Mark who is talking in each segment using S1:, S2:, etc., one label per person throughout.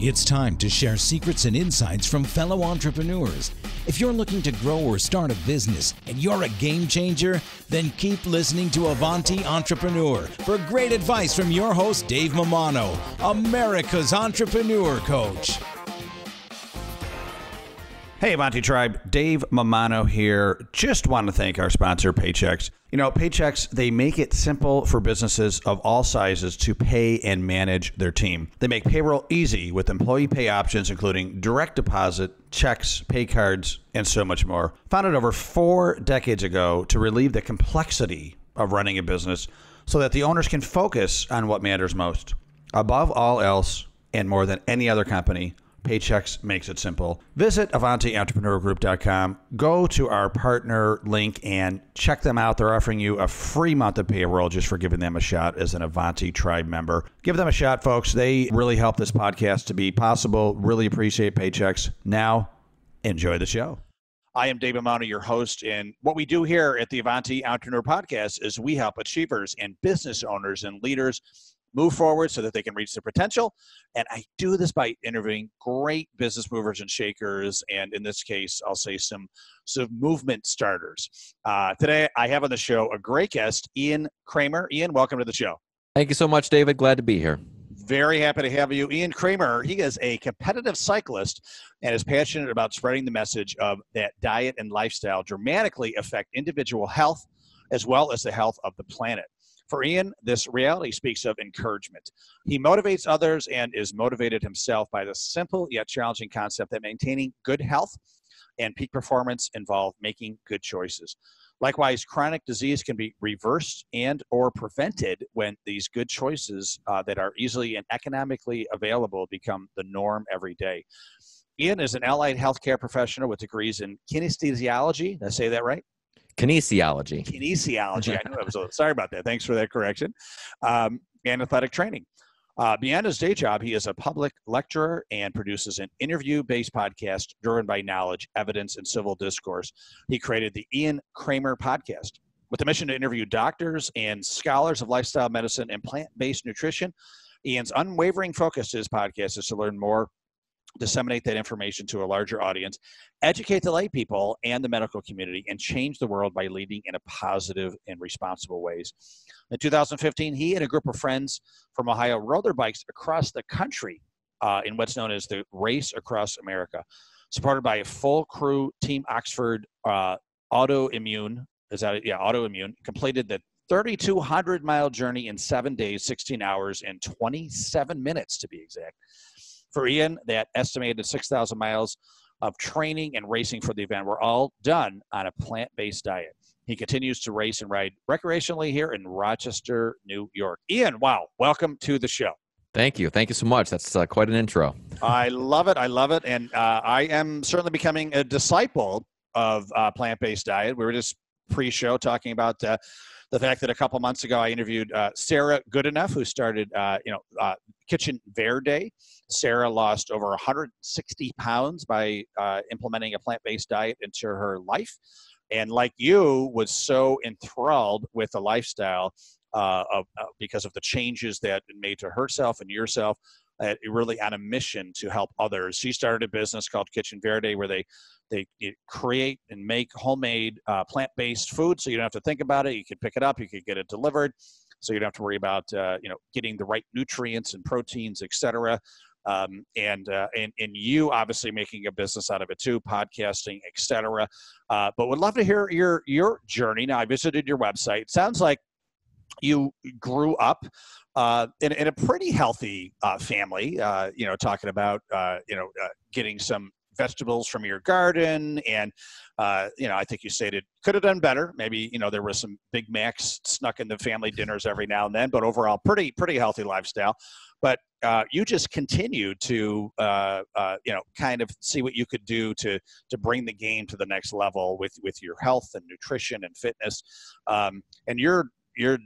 S1: It's time to share secrets and insights from fellow entrepreneurs. If you're looking to grow or start a business and you're a game changer, then keep listening to Avanti Entrepreneur for great advice from your host, Dave Mammano, America's entrepreneur coach.
S2: Hey, Avanti Tribe, Dave Mammano here. Just want to thank our sponsor, Paychex. You know, Paychex, they make it simple for businesses of all sizes to pay and manage their team. They make payroll easy with employee pay options, including direct deposit, checks, pay cards, and so much more. Founded over 4 decades ago to relieve the complexity of running a business so that the owners can focus on what matters most. Above all else, and more than any other company, Paychex makes it simple. Visit AvantiEntrepreneurGroup.com. Go to our partner link and check them out. They're offering you a free month of payroll just for giving them a shot as an Avanti Tribe member. Give them a shot, folks. They really help this podcast to be possible. Really appreciate Paychex. Now, enjoy the show. I am Dave Mammano, your host, and what we do here at the Avanti Entrepreneur Podcast is we help achievers and business owners and leaders move forward so that they can reach their potential. And I do this by interviewing great business movers and shakers. And in this case, I'll say some movement starters. Today, I have on the show a great guest, Ian Cramer. Ian, welcome to the show.
S3: Thank you so much, David. Glad to be here.
S2: Very happy to have you. Ian Cramer, he is a competitive cyclist and is passionate about spreading the message of that diet and lifestyle dramatically affect individual health as well as the health of the planet. For Ian, this reality speaks of encouragement. He motivates others and is motivated himself by the simple yet challenging concept that maintaining good health and peak performance involve making good choices. Likewise, chronic disease can be reversed and or prevented when these good choices that are easily and economically available become the norm every day. Ian is an allied healthcare professional with degrees in kinesiology. Did I say that right?
S3: Kinesiology.
S2: Kinesiology. I knew I was sorry about that. Thanks for that correction. And athletic training. Beyond his day job, he is a public lecturer and produces an interview-based podcast driven by knowledge, evidence, and civil discourse. He created the Ian Cramer Podcast with the mission to interview doctors and scholars of lifestyle medicine and plant-based nutrition. Ian's unwavering focus to his podcast is to learn more, disseminate that information to a larger audience, educate the lay people and the medical community, and change the world by leading in a positive and responsible ways. In 2015, he and a group of friends from Ohio rode their bikes across the country in what's known as the Race Across America. Supported by a full crew, Team Oxford Autoimmune, completed the 3,200-mile journey in 7 days, 16 hours, and 27 minutes to be exact. For Ian, that estimated 6,000 miles of training and racing for the event were all done on a plant-based diet. He continues to race and ride recreationally here in Rochester, New York. Ian, wow, welcome to the show.
S3: Thank you. Thank you so much. That's quite an intro.
S2: I love it. I love it. And I am certainly becoming a disciple of plant-based diet. We were just pre-show talking about the fact that a couple months ago I interviewed Sarah Goodenough, who started Kitchen Verde. Sarah lost over 160 pounds by implementing a plant-based diet into her life. And like you, was so enthralled with the lifestyle because of the changes that it made to herself and yourself, really on a mission to help others. She started a business called Kitchen Verde where they create and make homemade plant-based food, so you don't have to think about it. You can pick it up, you can get it delivered, so you don't have to worry about getting the right nutrients and proteins, etc. And you obviously making a business out of it too, podcasting, etc. But would love to hear your journey. Now, I visited your website. It sounds like you grew up in a pretty healthy family. Talking about getting some vegetables from your garden, and I think you stated could have done better. Maybe there was some Big Macs snuck in the family dinners every now and then, but overall pretty healthy lifestyle. But you just continued to kind of see what you could do to bring the game to the next level with your health and nutrition and fitness, and you're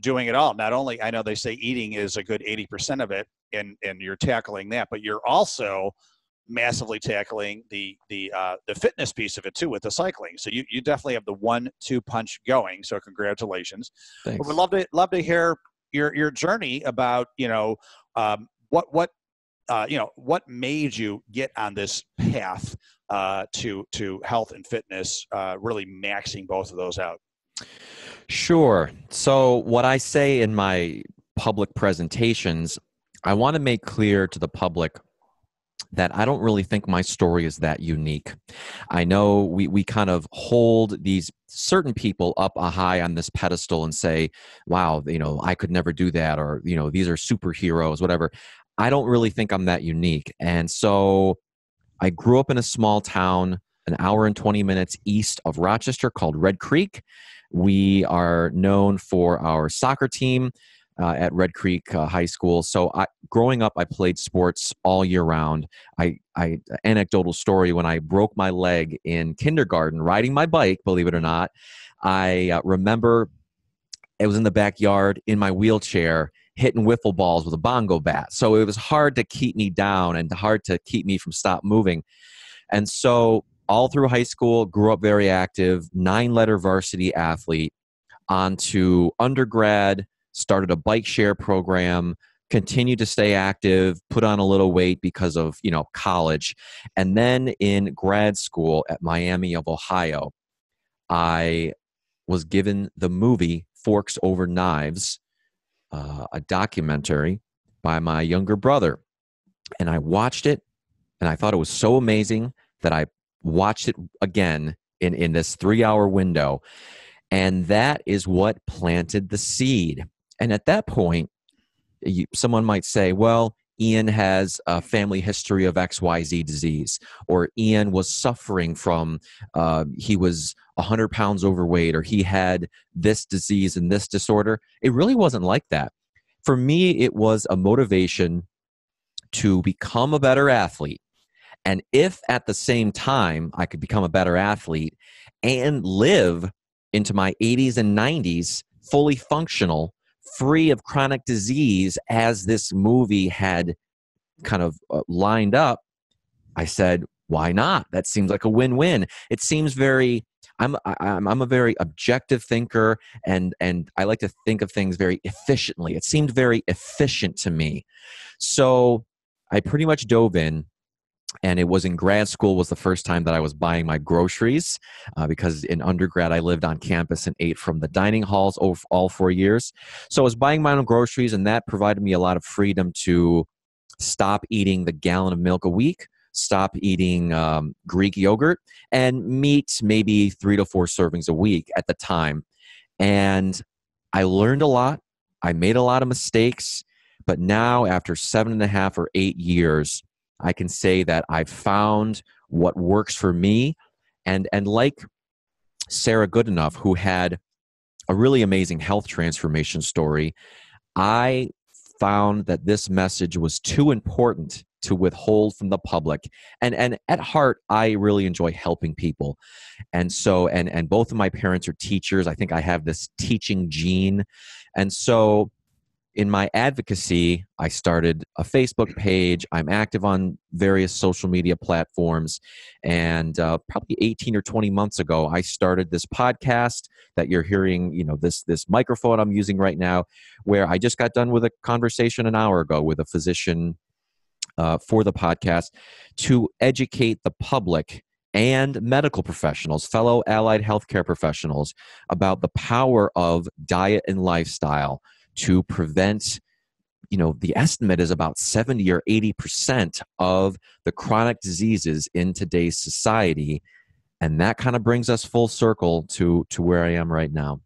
S2: doing it all. Not only, I know they say eating is a good 80% of it, and you're tackling that, but you're also massively tackling the fitness piece of it too with the cycling. So you definitely have the 1-2 punch going. So congratulations.
S3: Thanks.
S2: We'd love to hear your journey about what what made you get on this path to health and fitness, really maxing both of those out?
S3: Sure. So what I say in my public presentations, I want to make clear to the public that I don't really think my story is that unique. I know we kind of hold these certain people up a high on this pedestal and say, wow, I could never do that, or, these are superheroes, whatever. I don't really think I'm that unique. And so I grew up in a small town, an hour and 20 minutes east of Rochester called Red Creek. We are known for our soccer team at Red Creek High School. So growing up, I played sports all year round. Anecdotal story, when I broke my leg in kindergarten riding my bike, believe it or not, I remember it was in the backyard in my wheelchair hitting wiffle balls with a bongo bat. So it was hard to keep me down and hard to keep me from stop moving. And so all through high school, grew up very active, 9-letter varsity athlete, on to undergrad, started a bike share program, continued to stay active, put on a little weight because of, college. And then in grad school at Miami of Ohio, I was given the movie Forks Over Knives, a documentary by my younger brother. And I watched it, and I thought it was so amazing that I watched it again in this 3-hour window. And that is what planted the seed. And at that point, someone might say, well, Ian has a family history of XYZ disease, or Ian was suffering from, he was 100 pounds overweight, or he had this disease and this disorder. It really wasn't like that. For me, it was a motivation to become a better athlete. And if at the same time I could become a better athlete and live into my 80s and 90s fully functional, free of chronic disease, as this movie had kind of lined up, I said, why not? That seems like a win-win. It seems very, I'm a very objective thinker, and I like to think of things very efficiently. It seemed very efficient to me. So I pretty much dove in. And it was in grad school was the first time that I was buying my groceries, because in undergrad I lived on campus and ate from the dining halls all 4 years. So I was buying my own groceries, and that provided me a lot of freedom to stop eating the gallon of milk a week, stop eating Greek yogurt, and meat maybe 3 to 4 servings a week at the time. And I learned a lot. I made a lot of mistakes. But now, after 7.5 or 8 years, I can say that I've found what works for me. And like Sarah Goodenough, who had a really amazing health transformation story, I found that this message was too important to withhold from the public. And at heart, I really enjoy helping people. And so, and both of my parents are teachers. I think I have this teaching gene. And so in my advocacy, I started a Facebook page. I'm active on various social media platforms. And probably 18 or 20 months ago, I started this podcast that you're hearing, this microphone I'm using right now, where I just got done with a conversation an hour ago with a physician for the podcast to educate the public and medical professionals, fellow allied healthcare professionals, about the power of diet and lifestyle to prevent, the estimate is about 70 or 80% of the chronic diseases in today's society. And that kind of brings us full circle to where I am right now.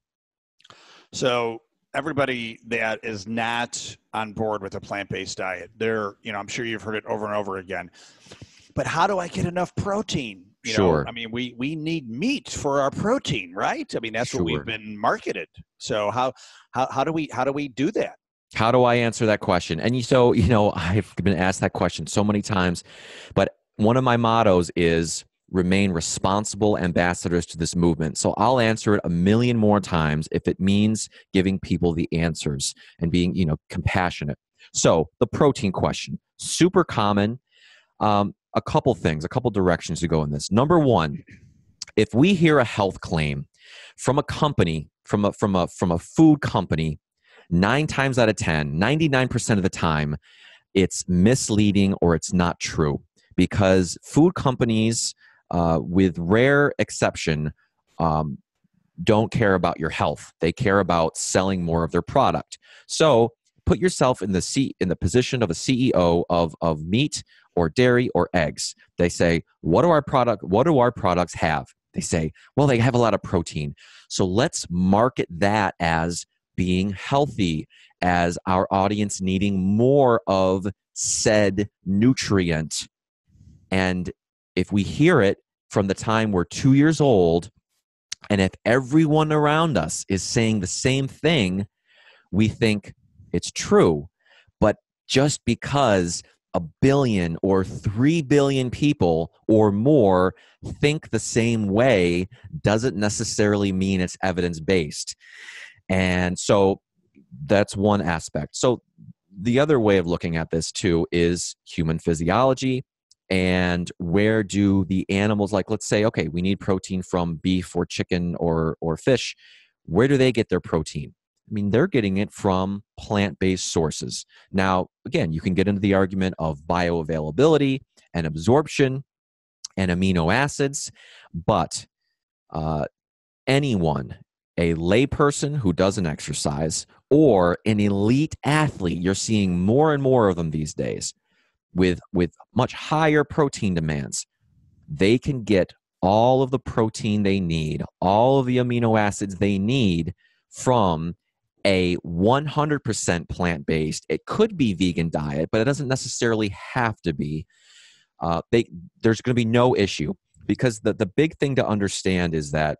S2: So everybody that is not on board with a plant-based diet, I'm sure you've heard it over and over again, but how do I get enough protein?
S3: Sure.
S2: We need meat for our protein, right? That's
S3: Sure.
S2: what we've been marketed. So how do we do that?
S3: How do I answer that question? And so, I've been asked that question so many times, but one of my mottos is remain responsible ambassadors to this movement. So I'll answer it a million more times if it means giving people the answers and being, compassionate. So the protein question, super common. A couple directions to go in this. Number one, if we hear a health claim from a company, from a food company, 9 times out of 10, 99% of the time, it's misleading or it's not true, because food companies, with rare exception, don't care about your health. They care about selling more of their product. So put yourself in the position of a CEO of meat or dairy or eggs. They say, what do our products have? They say, well, they have a lot of protein. So let's market that as being healthy, as our audience needing more of said nutrient. And if we hear it from the time we're 2 years old, and if everyone around us is saying the same thing, we think it's true. But just because 1 billion or 3 billion people or more think the same way doesn't necessarily mean it's evidence-based. And so that's one aspect. So the other way of looking at this too is human physiology. And where do the animals, like, let's say, okay, we need protein from beef or chicken or fish. Where do they get their protein? I mean, they're getting it from plant-based sources. Now, again, you can get into the argument of bioavailability and absorption and amino acids, but anyone, a layperson who doesn't exercise or an elite athlete, you're seeing more and more of them these days, with much higher protein demands, they can get all of the protein they need, all of the amino acids they need from a 100% plant-based, it could be vegan diet, but it doesn't necessarily have to be. There's going to be no issue, because the big thing to understand is that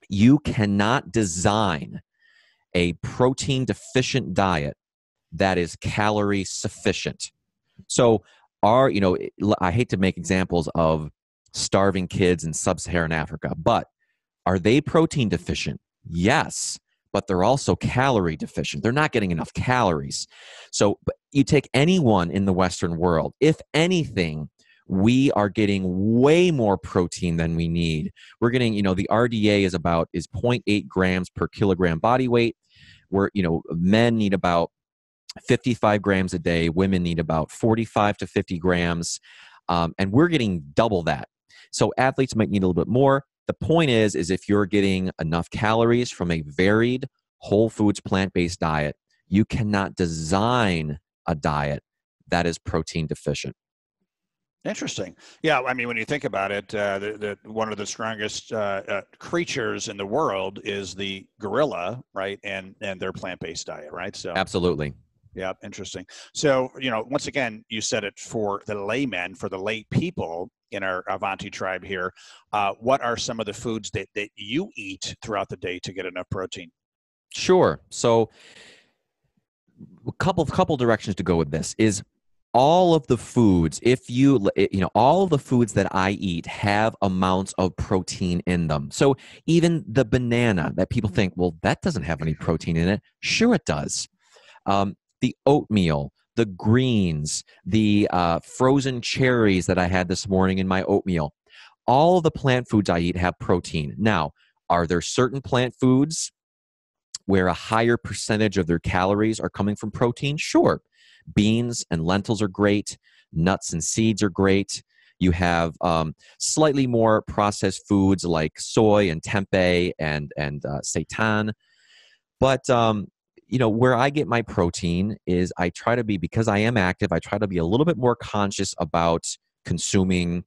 S3: you cannot design a protein-deficient diet that is calorie sufficient. So I hate to make examples of starving kids in sub-Saharan Africa, but are they protein deficient? Yes, but they're also calorie deficient. They're not getting enough calories. So you take anyone in the Western world, if anything, we are getting way more protein than we need. We're getting, the RDA is 0.8 grams per kilogram body weight. Men need about 55 grams a day. Women need about 45 to 50 grams. And we're getting double that. So athletes might need a little bit more. The point is if you're getting enough calories from a varied whole foods plant-based diet, you cannot design a diet that is protein deficient.
S2: Interesting. Yeah, I mean, when you think about it, one of the strongest creatures in the world is the gorilla, right? And their plant-based diet, right? So
S3: absolutely.
S2: Yeah, interesting. So, once again, you said it for the laymen, for the lay people in our Avanti tribe here. What are some of the foods that you eat throughout the day to get enough protein?
S3: Sure. So a couple directions to go with this is all of the foods, all of the foods that I eat have amounts of protein in them. So even the banana that people think, well, that doesn't have any protein in it. Sure it does. The oatmeal, the greens, the frozen cherries that I had this morning in my oatmeal. All of the plant foods I eat have protein. Now, are there certain plant foods where a higher percentage of their calories are coming from protein? Sure. Beans and lentils are great. Nuts and seeds are great. You have slightly more processed foods like soy and tempeh and seitan. But where I get my protein is I try to be, because I am active, I try to be a little bit more conscious about consuming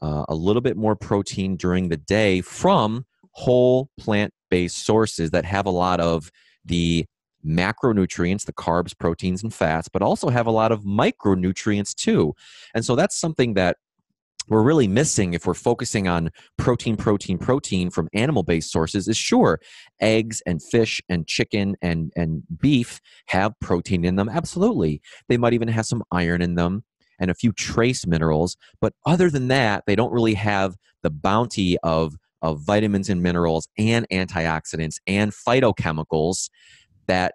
S3: a little bit more protein during the day from whole plant-based sources that have a lot of the macronutrients, the carbs, proteins, and fats, but also have a lot of micronutrients too. And so that's something that we're really missing if we're focusing on protein from animal-based sources. Is sure, eggs and fish and chicken and beef have protein in them. Absolutely. They might even have some iron in them and a few trace minerals. But other than that, they don't really have the bounty of vitamins and minerals and antioxidants and phytochemicals that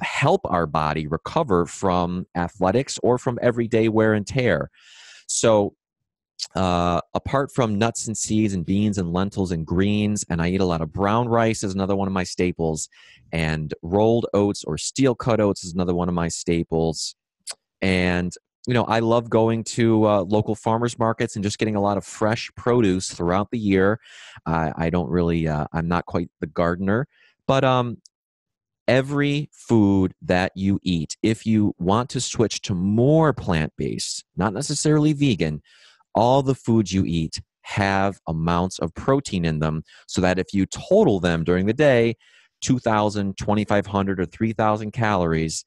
S3: help our body recover from athletics or from everyday wear and tear. So apart from nuts and seeds and beans and lentils and greens, and I eat a lot of brown rice is another one of my staples, and rolled oats or steel cut oats is another one of my staples. And I love going to local farmers markets and just getting a lot of fresh produce throughout the year. I don't really, I'm not quite the gardener, but every food that you eat, if you want to switch to more plant-based, not necessarily vegan, all the foods you eat have amounts of protein in them, so that if you total them during the day, 2,000, 2,500, or 3,000 calories,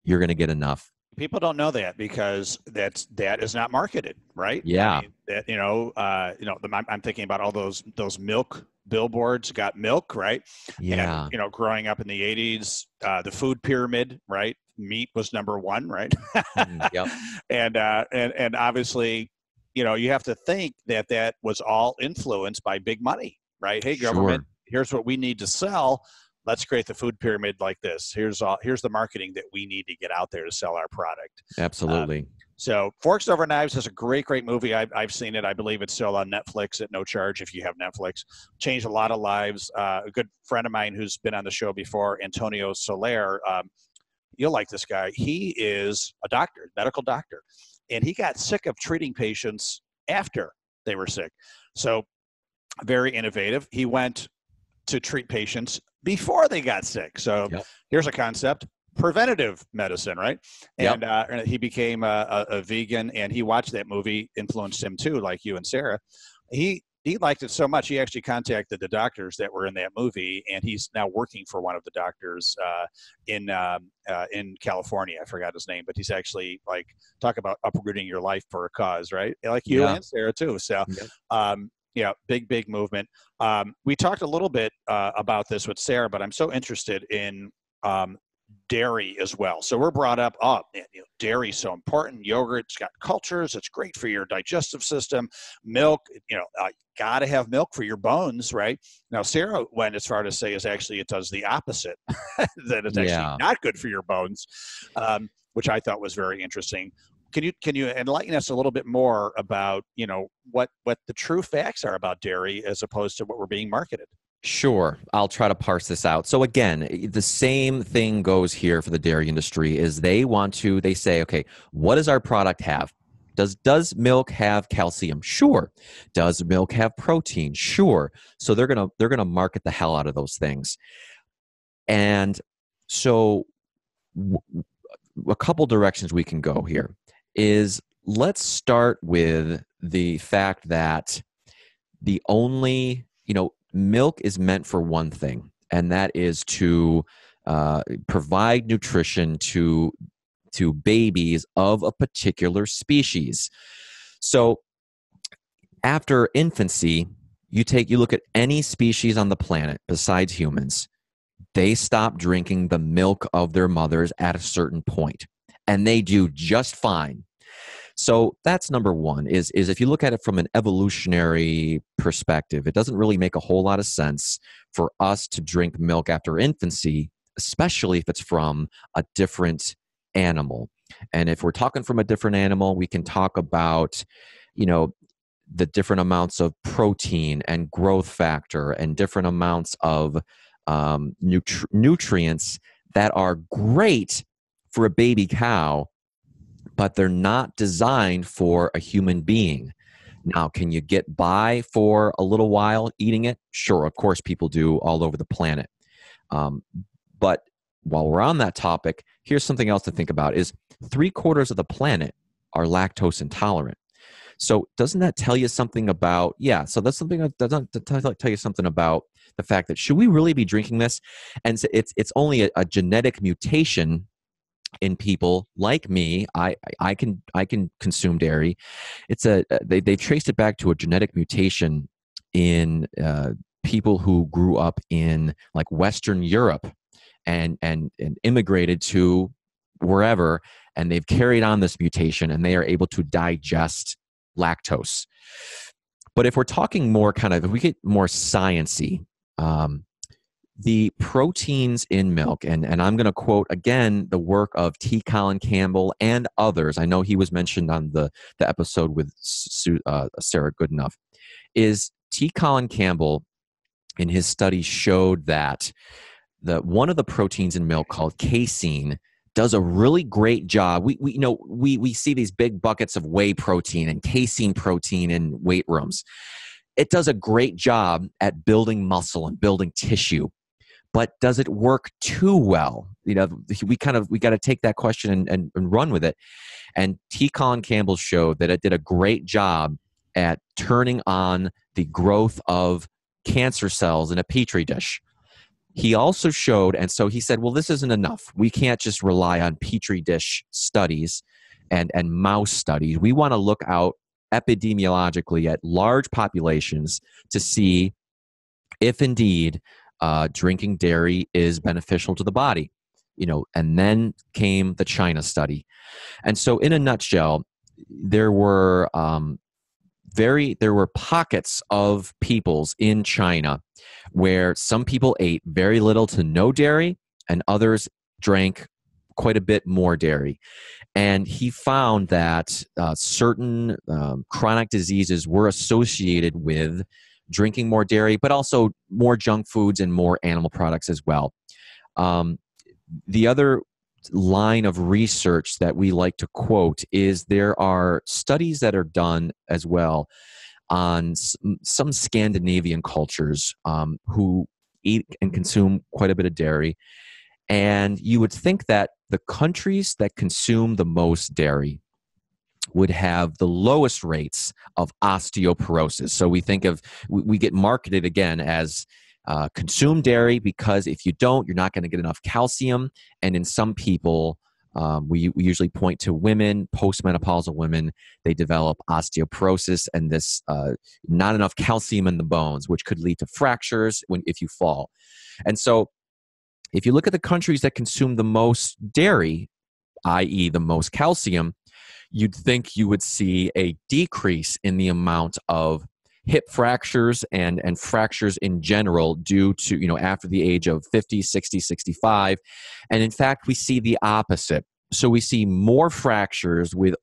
S3: you're going to get enough.
S2: People don't know that because that is not marketed, right?
S3: Yeah.
S2: I mean, I'm thinking about all those milk billboards, got milk, right?
S3: Yeah.
S2: And, growing up in the 80s, the food pyramid, right? Meat was number one, right?
S3: Yep.
S2: And obviously, you have to think that was all influenced by big money, right? Hey, government, here's what we need to sell. Let's create the food pyramid like this. Here's the marketing that we need to get out there to sell our product.
S3: Absolutely.
S2: So Forks Over Knives is a great movie. I've seen it. I believe it's still on Netflix at no charge if you have Netflix. Changed a lot of lives. A good friend of mine who's been on the show before, Antonio Soler, you'll like this guy. He is a doctor, medical doctor, and he got sick of treating patients after they were sick. So very innovative. He went to treat patients before they got sick. So Here's a concept: preventative medicine, right? And he became a vegan, and he watched that movie, influenced him too, like you and Sarah. He liked it so much, he actually contacted the doctors that were in that movie, and he's now working for one of the doctors in California. I forgot his name, but he's actually talk about uprooting your life for a cause, right? Like you and Sarah too. So, big movement. We talked a little bit about this with Sarah, but I'm so interested in dairy as well. So we're brought up, dairy is so important. Yogurt, it's got cultures. It's great for your digestive system. Milk, got to have milk for your bones, right? Now, Sarah went as far to say is actually it does the opposite, that it's actually not good for your bones, which I thought was very interesting. Can you enlighten us a little bit more about, what the true facts are about dairy as opposed to what we're being marketed?
S3: Sure. I'll try to parse this out. So again, the same thing goes here for the dairy industry is they say, okay, what does our product have? Does milk have calcium? Sure. Does milk have protein? Sure. So they're going to market the hell out of those things. And so a couple directions we can go here is let's start with the fact that the only, milk is meant for one thing, and that is to provide nutrition to babies of a particular species. So after infancy, you look at any species on the planet besides humans, they stop drinking the milk of their mothers at a certain point, and they do just fine. So that's number one, is if you look at it from an evolutionary perspective, it doesn't really make a whole lot of sense for us to drink milk after infancy, especially if it's from a different animal. And if we're talking from a different animal, we can talk about, the different amounts of protein and growth factor and different amounts of nutrients that are great for a baby cow, but they're not designed for a human being. Now, can you get by for a little while eating it? Sure, of course people do all over the planet. But while we're on that topic, here's something else to think about is 3/4 of the planet are lactose intolerant. So doesn't that tell you something about, so that's something that doesn't tell you something about the fact that should we really be drinking this? And so it's only a genetic mutation in people like me. I can consume dairy. It's they've traced it back to a genetic mutation in people who grew up in like Western Europe and immigrated to wherever, and they've carried on this mutation and they are able to digest lactose. But if we're talking more if we get more sciencey, the proteins in milk, and I'm going to quote again the work of T. Colin Campbell and others. I know he was mentioned on the episode with Sarah Goodenough. Is T. Colin Campbell in his study showed that one of the proteins in milk called casein does a really great job. We see these big buckets of whey protein and casein protein in weight rooms. It does a great job at building muscle and building tissue, but does it work too well? We got to take that question and run with it. And T. Colin Campbell showed that it did a great job at turning on the growth of cancer cells in a petri dish. He also showed, and so he said, well, this isn't enough. We can't just rely on petri dish studies and mouse studies. We want to look out epidemiologically at large populations to see if indeed drinking dairy is beneficial to the body. And then came the China study. And so in a nutshell, there were pockets of peoples in China where some people ate very little to no dairy and others drank quite a bit more dairy. And he found that certain chronic diseases were associated with drinking more dairy, but also more junk foods and more animal products as well. The other line of research that we like to quote is there are studies that are done as well on some Scandinavian cultures who eat and consume quite a bit of dairy. And you would think that the countries that consume the most dairy would have the lowest rates of osteoporosis. So we get marketed again as consume dairy because if you don't, you're not going to get enough calcium. And in some people, we usually point to women, postmenopausal women, they develop osteoporosis and this not enough calcium in the bones, which could lead to fractures if you fall. And so if you look at the countries that consume the most dairy, i.e. the most calcium, you'd think you would see a decrease in the amount of hip fractures and fractures in general due to, after the age of 50, 60, 65. And in fact, we see the opposite. So we see more fractures with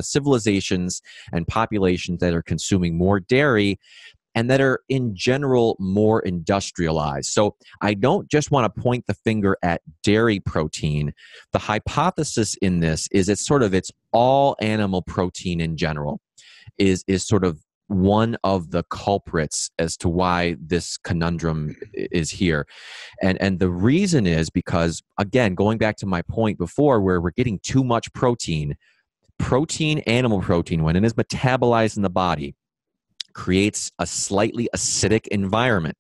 S3: civilizations and populations that are consuming more dairy and that are in general more industrialized. So I don't just want to point the finger at dairy protein. The hypothesis in this is it's all animal protein in general is sort of one of the culprits as to why this conundrum is here. And the reason is because, again, going back to my point before where we're getting too much protein, animal protein, when it is metabolized in the body, creates a slightly acidic environment.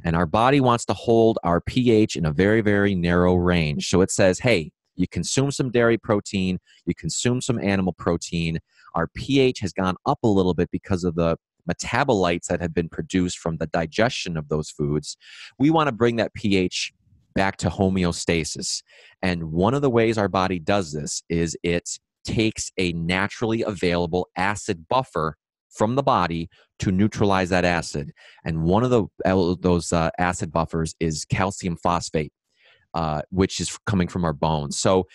S3: And our body wants to hold our pH in a very, very narrow range. So it says, hey, you consume some dairy protein, you consume some animal protein, our pH has gone up a little bit because of the metabolites that have been produced from the digestion of those foods. We want to bring that pH back to homeostasis. And one of the ways our body does this is it takes a naturally available acid buffer from the body to neutralize that acid. And one of those acid buffers is calcium phosphate, which is coming from our bones. So,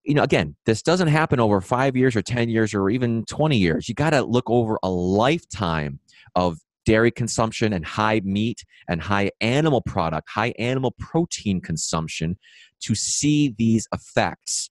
S3: again, this doesn't happen over 5 years or 10 years or even 20 years. You got to look over a lifetime of dairy consumption and high meat and high animal protein consumption to see these effects.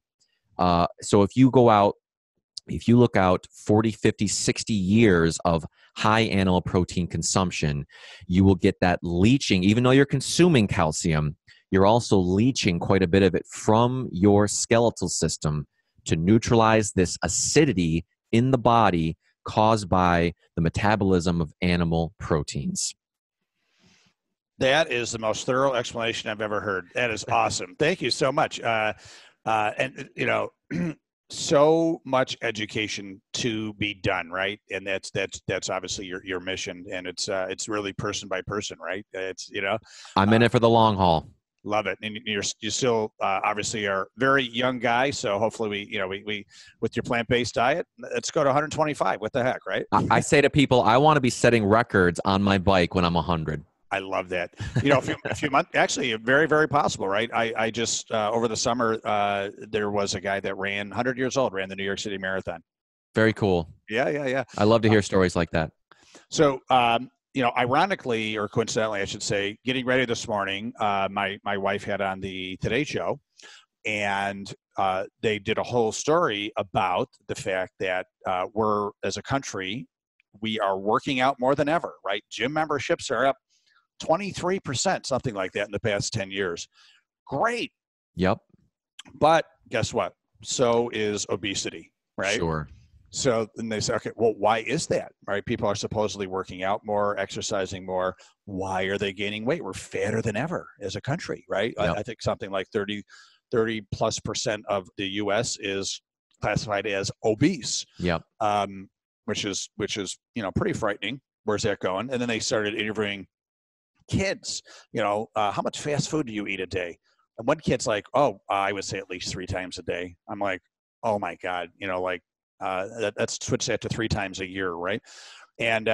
S3: So if you look out 40, 50, 60 years of high animal protein consumption, you will get that leaching. Even though you're consuming calcium, you're also leaching quite a bit of it from your skeletal system to neutralize this acidity in the body caused by the metabolism of animal proteins.
S2: That is the most thorough explanation I've ever heard. That is awesome. Thank you so much. So much education to be done, right? And that's obviously your mission, and it's really person by person, right?
S3: I'm in it for the long haul.
S2: Love it. And you still obviously are a very young guy, so hopefully we with your plant-based diet, let's go to 125. What the heck, right?
S3: I say to people, I want to be setting records on my bike when I'm 100.
S2: I love that. A few months, actually, very, very possible, right? I just, over the summer, there was a guy that ran 100 years old, ran the New York City Marathon.
S3: Very cool.
S2: Yeah.
S3: I love to hear stories like that.
S2: So, ironically, or coincidentally, I should say, getting ready this morning, my wife had on the Today Show, And they did a whole story about the fact that we're, as a country, we are working out more than ever, right? Gym memberships are up 23%, something like that in the past 10 years. Great.
S3: Yep.
S2: But guess what? So is obesity, right?
S3: Sure.
S2: So then they say, okay, well, why is that, right? People are supposedly working out more, exercising more. Why are they gaining weight? We're fatter than ever as a country, right?
S3: Yep.
S2: I think something like 30 plus % of the U.S. is classified as obese.
S3: Yep.
S2: Which is pretty frightening. Where's that going? And then they started interviewing kids. How much fast food do you eat a day? And one kid's like, oh, I would say at least 3 times a day. I'm like, oh my God, let's switch that to 3 times a year, right? And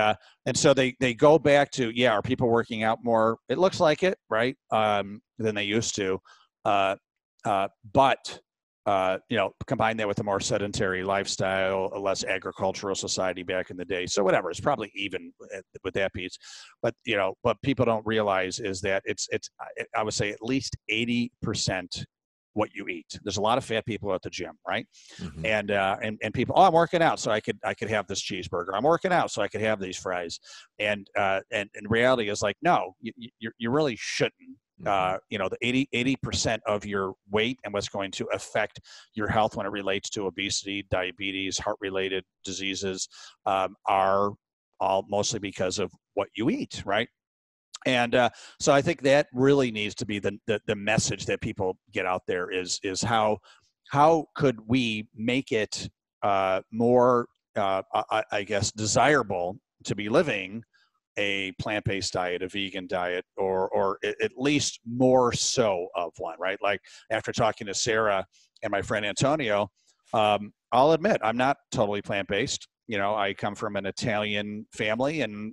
S2: so they go back to, are people working out more? It looks like it, right? Than they used to. But combine that with a more sedentary lifestyle, a less agricultural society back in the day. So whatever, it's probably even with that piece. But what people don't realize is that it's I would say at least 80% what you eat. There's a lot of fat people at the gym, right? Mm-hmm. And people, I'm working out, so I could have this cheeseburger. I'm working out, so I could have these fries. And reality is like, no, you really shouldn't. The 80% of your weight and what's going to affect your health when it relates to obesity, diabetes, heart-related diseases are all mostly because of what you eat, right? And so I think that really needs to be the message that people get out there is how could we make it more, I guess, desirable to be living a plant-based diet, a vegan diet, or at least more so of one, right? Like after talking to Sarah and my friend Antonio, I'll admit I'm not totally plant-based. I come from an Italian family, and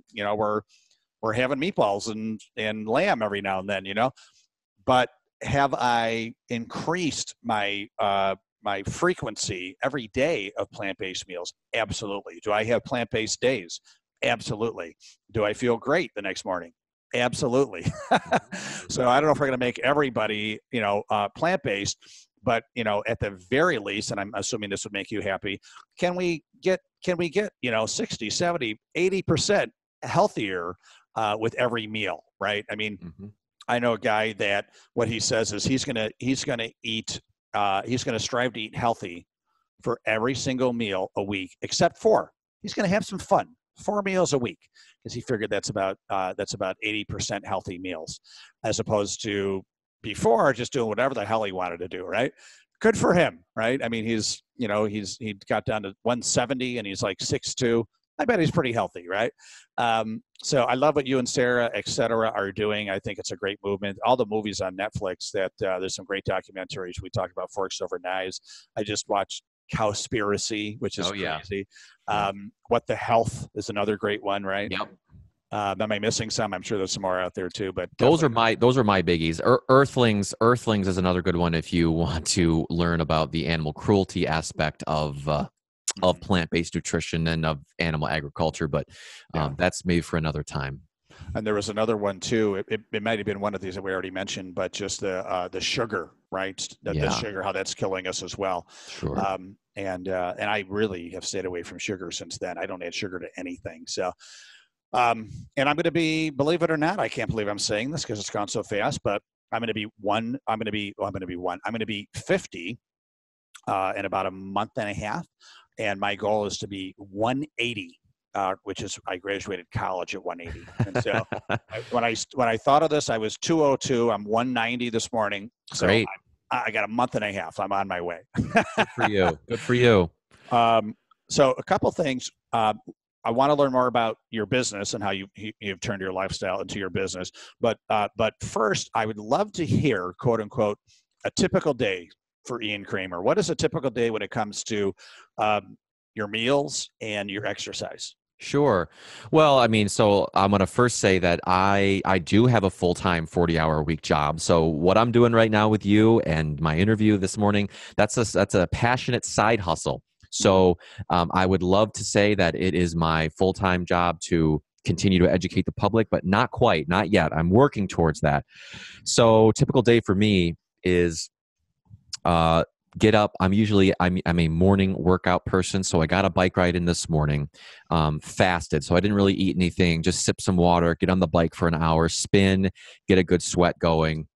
S2: we're having meatballs and lamb every now and then, But have I increased my my frequency every day of plant-based meals? Absolutely. Do I have plant-based days? Absolutely. Do I feel great the next morning? Absolutely. So I don't know if we're going to make everybody, plant-based, but, at the very least, and I'm assuming this would make you happy, can we get 60, 70, 80% healthier with every meal, right? I mean, mm-hmm. I know a guy that what he says is he's going to strive to eat healthy for every single meal a week, except for he's going to have some fun. 4 meals a week, because he figured that's about 80% healthy meals, as opposed to before just doing whatever the hell he wanted to do, right? Good for him, right? I mean, he got down to 170 and he's like 6'2". I bet he's pretty healthy, right? So I love what you and Sarah, et cetera, are doing. I think it's a great movement. All the movies on Netflix that there's some great documentaries. We talked about Forks Over Knives. I just watched Cowspiracy, which is crazy. What the Health is another great one, right?
S3: Yep.
S2: Am I missing some? I'm sure there's some more out there too, but
S3: those are my biggies. Earthlings is another good one if you want to learn about the animal cruelty aspect of plant-based nutrition and of animal agriculture, but that's maybe for another time.
S2: And there was another one too. It might have been one of these that we already mentioned, but just the sugar, right? The sugar, how that's killing us as well.
S3: Sure.
S2: And I really have stayed away from sugar since then. I don't add sugar to anything. So, and I'm going to be, believe it or not, I can't believe I'm saying this because it's gone so fast, but I'm going to be 50 in about a month and a half. And my goal is to be 180. Which is I graduated college at 180. And so when I thought of this, I was 202. I'm 190 this morning. So
S3: great.
S2: I got a month and a half. I'm on my way.
S3: Good for you. Good for you.
S2: So a couple things. I want to learn more about your business and how you've turned your lifestyle into your business. But first, I would love to hear, quote unquote, a typical day for Ian Cramer. What is a typical day when it comes to your meals and your exercise?
S3: Sure. Well, I mean, so I'm going to first say that I do have a full-time 40-hour-a-week job. So what I'm doing right now with you and my interview this morning, that's a passionate side hustle. So I would love to say that it is my full-time job to continue to educate the public, but not yet. I'm working towards that. So typical day for me is Get up. I'm a morning workout person, so I got a bike ride in this morning. Fasted, so I didn't really eat anything. Just sip some water, get on the bike for an hour, spin, get a good sweat going,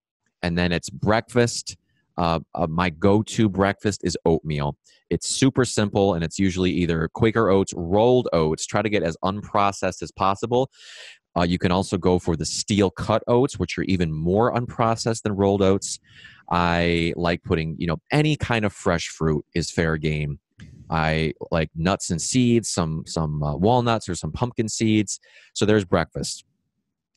S3: and then it's breakfast. My go-to breakfast is oatmeal. It's super simple, and it's usually either Quaker Oats, rolled oats. Try to get as unprocessed as possible. You can also go for the steel cut oats, which are even more unprocessed than rolled oats. I like putting, any kind of fresh fruit is fair game. I like nuts and seeds, some walnuts or some pumpkin seeds. So there's breakfast.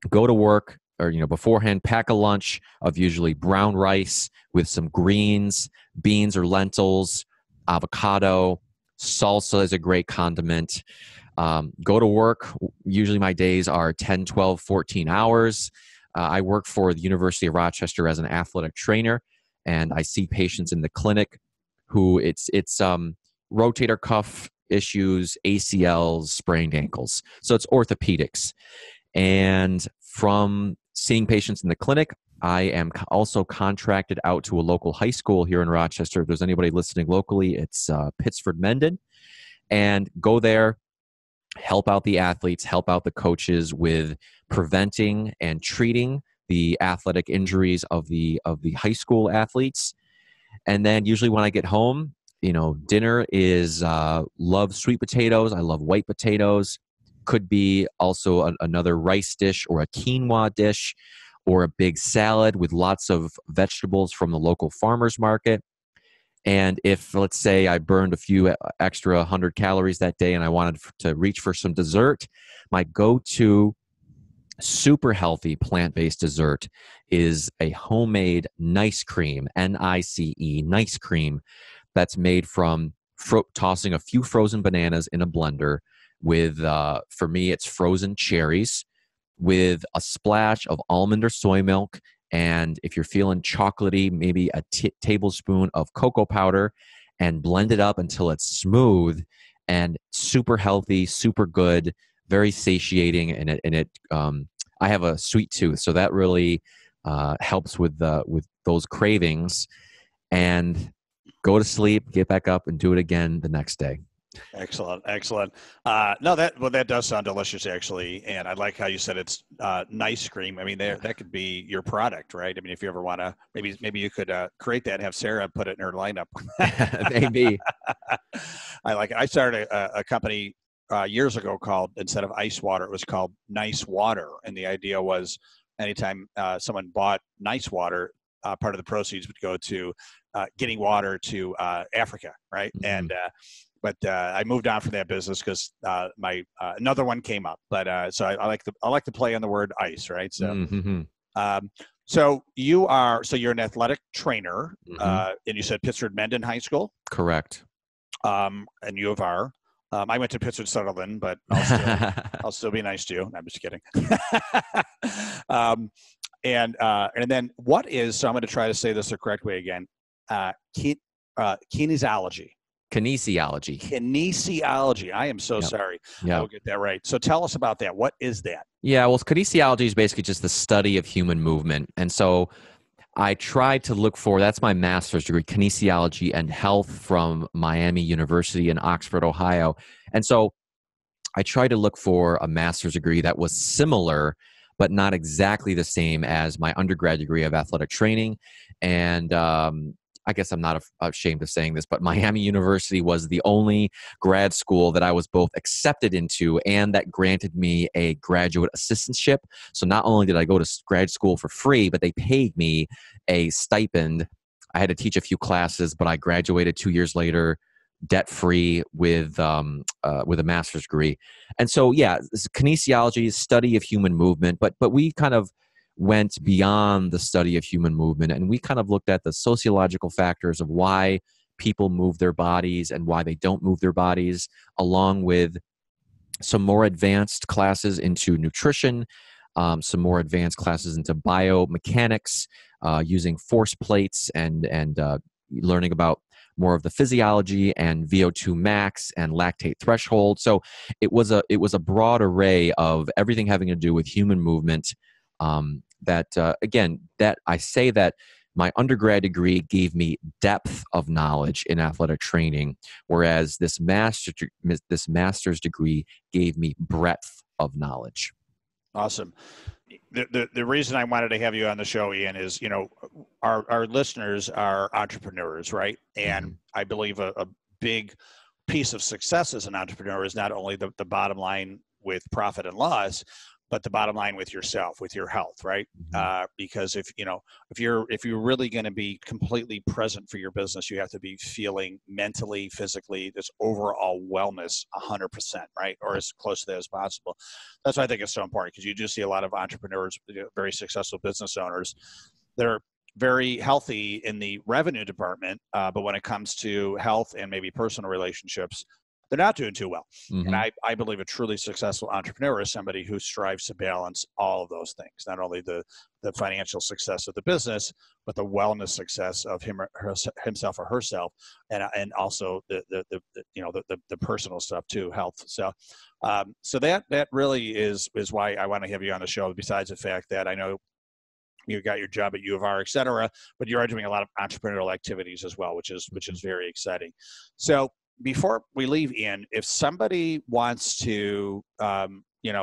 S3: Go to work, or beforehand, pack a lunch of usually brown rice with some greens, beans or lentils, avocado. Salsa is a great condiment. Go to work. Usually my days are 10, 12, 14 hours. I work for the University of Rochester as an athletic trainer, and I see patients in the clinic who it's rotator cuff issues, ACLs, sprained ankles. So it's orthopedics. And from seeing patients in the clinic, I am also contracted out to a local high school here in Rochester. If there's anybody listening locally, it's Pittsford Mendon. And go there, help out the athletes, help out the coaches with preventing and treating the athletic injuries of the high school athletes. And then usually when I get home, dinner is love sweet potatoes. I love white potatoes. Could be also another rice dish or a quinoa dish or a big salad with lots of vegetables from the local farmer's market. And if, let's say, I burned a few extra 100 calories that day and I wanted to reach for some dessert, my go-to super healthy plant-based dessert is a homemade nice cream, NICE, nice cream, that's made from tossing a few frozen bananas in a blender with, for me, it's frozen cherries with a splash of almond or soy milk. And if you're feeling chocolatey, maybe a tablespoon of cocoa powder, and blend it up until it's smooth and super healthy, super good, very satiating. And I have a sweet tooth, so that really helps with those cravings. And go to sleep, get back up, and do it again the next day.
S2: Excellent. That does sound delicious, actually. And I like how you said it's nice cream. I mean, that could be your product, right? I mean, if you ever want to, maybe you could create that and have Sarah put it in her lineup.
S3: Maybe.
S2: I like it. I started a company years ago called, instead of ice water, it was called Nice Water. And the idea was anytime someone bought nice water, part of the proceeds would go to getting water to Africa, right? Mm-hmm. But I moved on from that business because my another one came up. But so I like to play on the word ice, right? So, mm-hmm. So you're an athletic trainer, mm-hmm. And you said Pittsford Mendon High School,
S3: correct?
S2: And U of R. I went to Pittsford Sutherland, but I'll still be nice to you. I'm just kidding. And then what is? So I'm going to try to say this the correct way again. Kinesiology. Kinesiology. I am so sorry. I will get that right. So tell us about that. What is that?
S3: Yeah, well, kinesiology is basically just the study of human movement. And so I tried to look for, that's my master's degree, kinesiology and health from Miami University in Oxford, Ohio. And so I tried to look for a master's degree that was similar, but not exactly the same as my undergrad degree of athletic training. And I guess I'm not ashamed of saying this, but Miami University was the only grad school that I was both accepted into and that granted me a graduate assistantship. So not only did I go to grad school for free, but they paid me a stipend. I had to teach a few classes, but I graduated 2 years later, debt-free with a master's degree. And so, kinesiology is study of human movement, but we kind of went beyond the study of human movement, and we kind of looked at the sociological factors of why people move their bodies and why they don't move their bodies, along with some more advanced classes into nutrition, some more advanced classes into biomechanics, using force plates and learning about more of the physiology and VO2 max and lactate threshold. So it was a broad array of everything having to do with human movement. That I say that My undergrad degree gave me depth of knowledge in athletic training, whereas this master's degree gave me breadth of knowledge.
S2: Awesome. The reason I wanted to have you on the show, Ian, is, our listeners are entrepreneurs, right? And I believe a big piece of success as an entrepreneur is not only the bottom line with profit and loss, but the bottom line with yourself, with your health, right? Because if you're really going to be completely present for your business, you have to be feeling mentally, physically, this overall wellness 100%, right? Or as close to that as possible. That's why I think it's so important, because you do see a lot of entrepreneurs, very successful business owners, that are very healthy in the revenue department, but when it comes to health and maybe personal relationships, they're not doing too well. And I believe a truly successful entrepreneur is somebody who strives to balance all of those things, not only the financial success of the business, but the wellness success of himself or herself, and also the personal stuff too, health. So that really is why I want to have you on the show, besides the fact that I know you got your job at U of R, et cetera, but you are doing a lot of entrepreneurial activities as well, which is very exciting. So before we leave, Ian, if somebody wants to,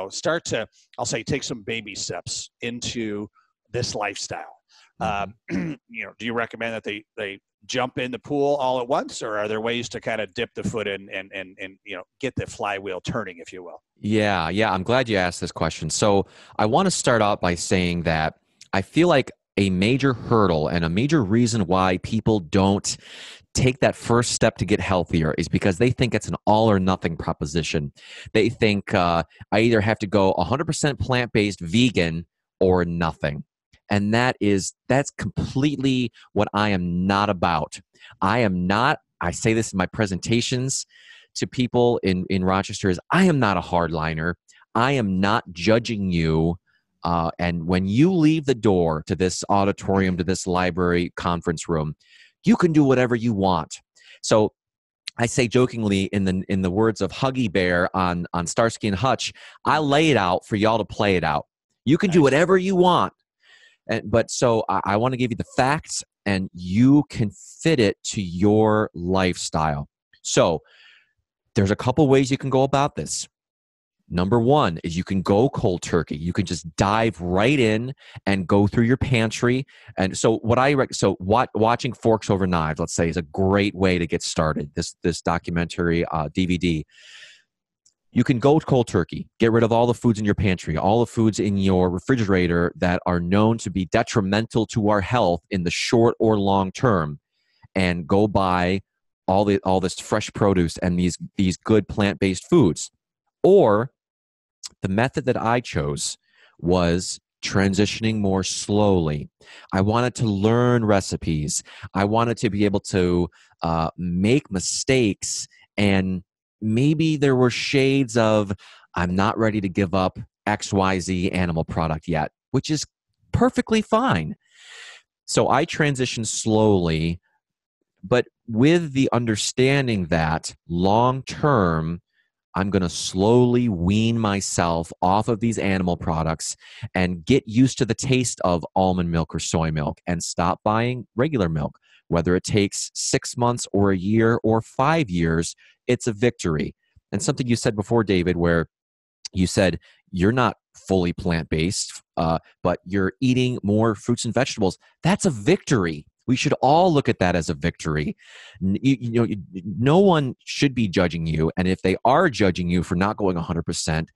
S2: start to, I'll say, take some baby steps into this lifestyle, do you recommend that they jump in the pool all at once, or are there ways to kind of dip the foot in and get the flywheel turning, if you will?
S3: Yeah. I'm glad you asked this question. So I want to start out by saying that I feel like a major hurdle and a major reason why people don't take that first step to get healthier is because they think it's an all or nothing proposition. They think I either have to go 100% plant-based vegan or nothing. And that's completely what I am not about. I say this in my presentations to people in Rochester, is I am not a hardliner. I am not judging you. And when you leave the door to this auditorium, to this library conference room, you can do whatever you want. So I say jokingly, in the words of Huggy Bear on Starsky and Hutch, I lay it out for y'all to play it out. You can do whatever you want. But I want to give you the facts, and you can fit it to your lifestyle. So there's a couple ways you can go about this. Number one is you can go cold turkey. You can just dive right in and go through your pantry. And so watching Forks Over Knives, let's say, is a great way to get started. This documentary DVD. You can go cold turkey. Get rid of all the foods in your pantry, all the foods in your refrigerator that are known to be detrimental to our health in the short or long term, and go buy all this fresh produce and these good plant-based foods. Or the method that I chose was transitioning more slowly. I wanted to learn recipes. I wanted to be able to make mistakes, and maybe there were shades of, I'm not ready to give up XYZ animal product yet, which is perfectly fine. So I transitioned slowly, but with the understanding that long term, I'm going to slowly wean myself off of these animal products and get used to the taste of almond milk or soy milk and stop buying regular milk. Whether it takes 6 months or a year or 5 years, it's a victory. And something you said before, David, where you said you're not fully plant-based, but you're eating more fruits and vegetables. That's a victory. We should all look at that as a victory. No one should be judging you. And if they are judging you for not going 100%,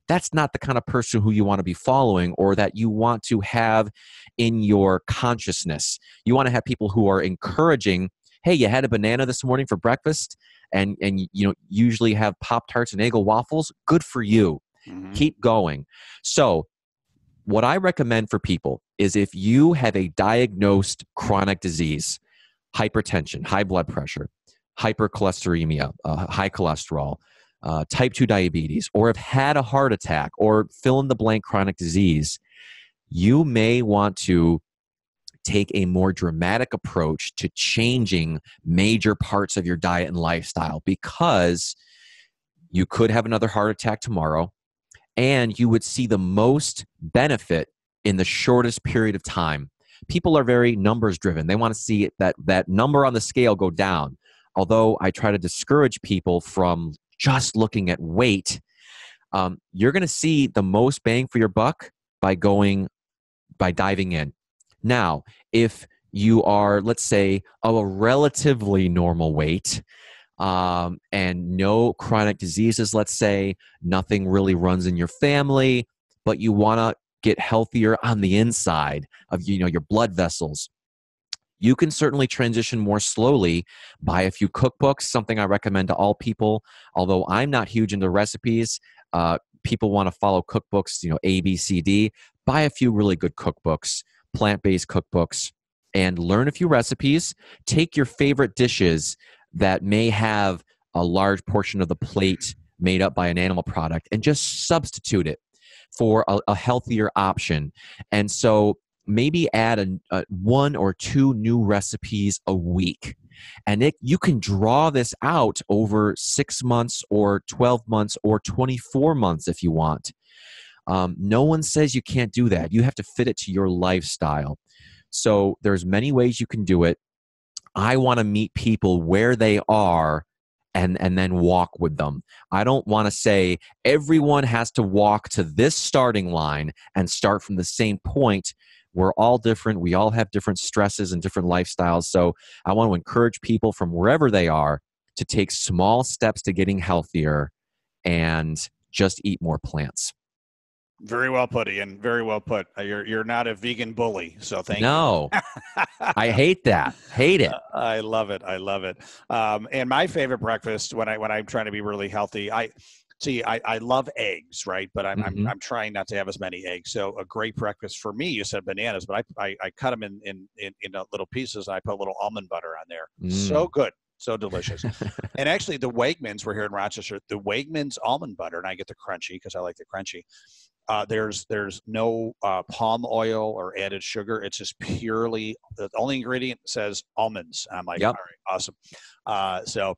S3: that's not the kind of person who you want to be following or that you want to have in your consciousness. You want to have people who are encouraging, hey, you had a banana this morning for breakfast and usually have Pop-Tarts and Eggo waffles. Good for you. Mm-hmm. Keep going. So what I recommend for people is if you have a diagnosed chronic disease, hypertension, high blood pressure, hypercholesteremia, high cholesterol, type 2 diabetes, or have had a heart attack or fill in the blank chronic disease, you may want to take a more dramatic approach to changing major parts of your diet and lifestyle, because you could have another heart attack tomorrow and you would see the most benefit in the shortest period of time. People are very numbers driven. They want to see that number on the scale go down. Although I try to discourage people from just looking at weight, you're going to see the most bang for your buck by diving in. Now, if you are, let's say, of a relatively normal weight, and no chronic diseases, let's say, nothing really runs in your family, but you want to get healthier on the inside of, your blood vessels, you can certainly transition more slowly. Buy a few cookbooks, something I recommend to all people. Although I'm not huge into recipes, people want to follow cookbooks, A, B, C, D. Buy a few really good cookbooks, plant-based cookbooks, and learn a few recipes. Take your favorite dishes that may have a large portion of the plate made up by an animal product and just substitute it for a healthier option. And so maybe add one or two new recipes a week. And you can draw this out over 6 months or 12 months or 24 months if you want. No one says you can't do that. You have to fit it to your lifestyle. So there's many ways you can do it. I want to meet people where they are and then walk with them. I don't want to say everyone has to walk to this starting line and start from the same point. We're all different. We all have different stresses and different lifestyles. So I want to encourage people from wherever they are to take small steps to getting healthier and just eat more plants.
S2: Very well put, Ian. Very well put. You're not a vegan bully, so thank you.
S3: No, I hate that. Hate it.
S2: I love it. I love it. And my favorite breakfast when I'm trying to be really healthy, I love eggs, right? But I'm trying not to have as many eggs. So a great breakfast for me, you said bananas, but I cut them in little pieces and I put a little almond butter on there. So good. So delicious. And actually the Wegmans, we're here in Rochester, the Wegmans almond butter, and I get the crunchy because I like the crunchy. There's no palm oil or added sugar. It's just purely, the only ingredient says almonds. I'm like,
S3: yep.
S2: All right, awesome. So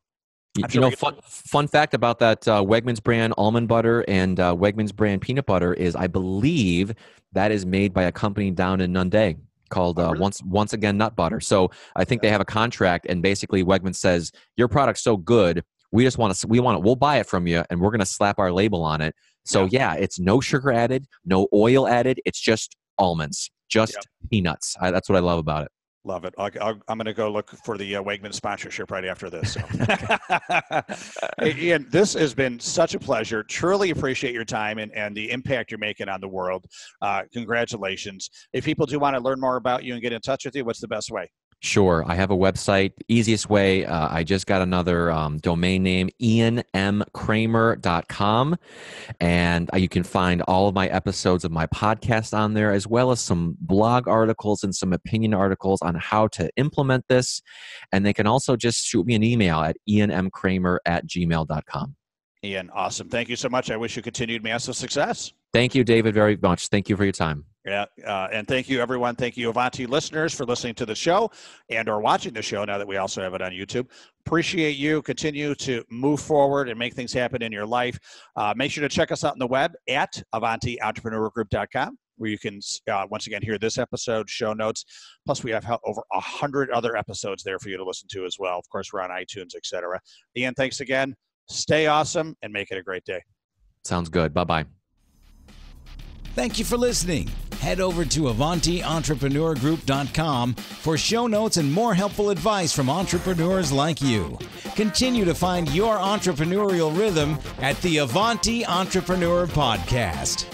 S2: sure
S3: fun fact about that Wegmans brand almond butter and Wegmans brand peanut butter is I believe that is made by a company down in Nunde called really? Once Again Nut Butter. So I think they have a contract, and basically Wegmans says, your product's so good, we'll buy it from you and we're going to slap our label on it. So yeah, it's no sugar added, no oil added. It's just almonds, just peanuts. That's what I love about it.
S2: Love it. I'm going to go look for the Wegman sponsorship right after this. So. Hey, Ian, this has been such a pleasure. Truly appreciate your time and the impact you're making on the world. Congratulations. If people do want to learn more about you and get in touch with you, what's the best way?
S3: Sure. I have a website. Easiest way, I just got another domain name, ianmcramer.com. And you can find all of my episodes of my podcast on there, as well as some blog articles and some opinion articles on how to implement this. And they can also just shoot me an email at ianmcramer@gmail.com.
S2: Ian, awesome. Thank you so much. I wish you continued massive success.
S3: Thank you, David, very much. Thank you for your time.
S2: Yeah, and thank you, everyone. Thank you, Avanti listeners, for listening to the show and or watching the show now that we also have it on YouTube. Appreciate you. Continue to move forward and make things happen in your life. Make sure to check us out on the web at AvantiEntrepreneurGroup.com, where you can, once again, hear this episode, show notes. Plus, we have over 100 other episodes there for you to listen to as well. Of course, we're on iTunes, etc. Ian, thanks again. Stay awesome and make it a great day.
S3: Sounds good. Bye-bye.
S1: Thank you for listening. Head over to AvantiEntrepreneurGroup.com for show notes and more helpful advice from entrepreneurs like you. Continue to find your entrepreneurial rhythm at the Avanti Entrepreneur Podcast.